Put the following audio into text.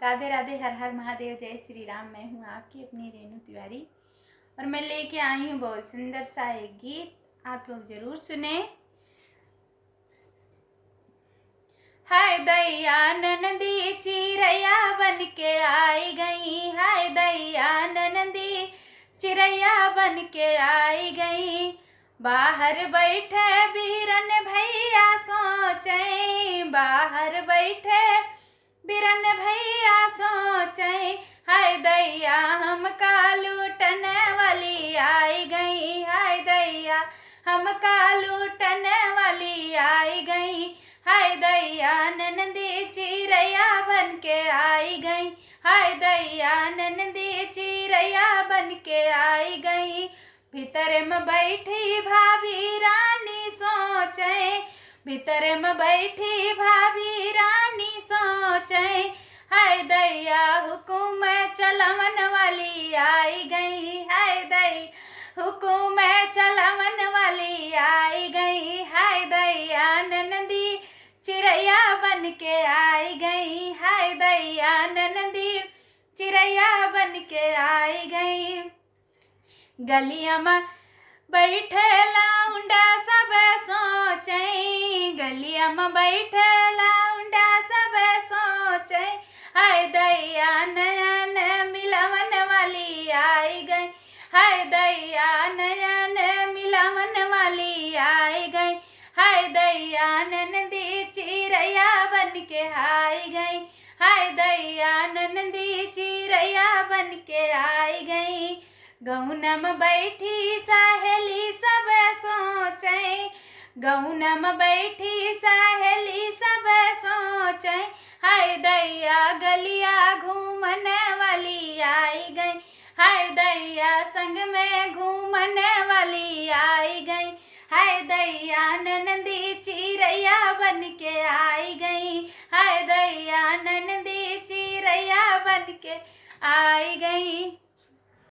राधे राधे, हर हर महादेव, जय श्री राम। मैं हूँ आपकी अपनी रेणु तिवारी और मैं लेके आई हूँ बहुत सुंदर सा एक गीत, आप लोग जरूर सुने। हाय दैया ननदी चिरैया बन के आई गई, हाय दैया ननदी चिरैया बन के आई गई। बाहर बैठे बीरन भैया सोचे, बाहर बैठे बीरन भैया सोचे, हाय दैया हमका लूटन वाली आई गई, हाय दैया हमका लूटन वाली आई गई। हाय दैया ननदी चिरैया बन के आई गई, हाय दैया ननदी चिरैया बन के आई गई। भीतर में बैठी भाभी रानी सोचे, भीतर में बैठी भाभी रानी सोचे, हाय दैया हुकुम चलवन वाली आई गई, हाय दैया हुकुम चलवन वाली आई गई। हाय दैया ननदी चिरैया बन के आई गई, हाय दैया ननदी चिरैया बन के आई गई। गलिया में बैठे लाउंडा सब सोचे, गलिया में बैठे लाउंडा सब सोचे, हाय दैया नयन मिलवन वाली आई गई, हाय दैया नयन मिलवन वाली आई गई। हाय दैया ननदी चिरैया बन के आई गई, हाय दैया ननदी चिरैया बन के आई गई। गौना में बैठी सहेली सब सोचे, गौना में बैठी सहेली सब सोचे, हाय दैया गलिया घूमन वाली आई गई, हाय दैया संग में घूमन वाली आई गई। हाय दैया ननदी चिरैया बन के आई गई, हाय दैया ननदी चिरैया बन के आई गई।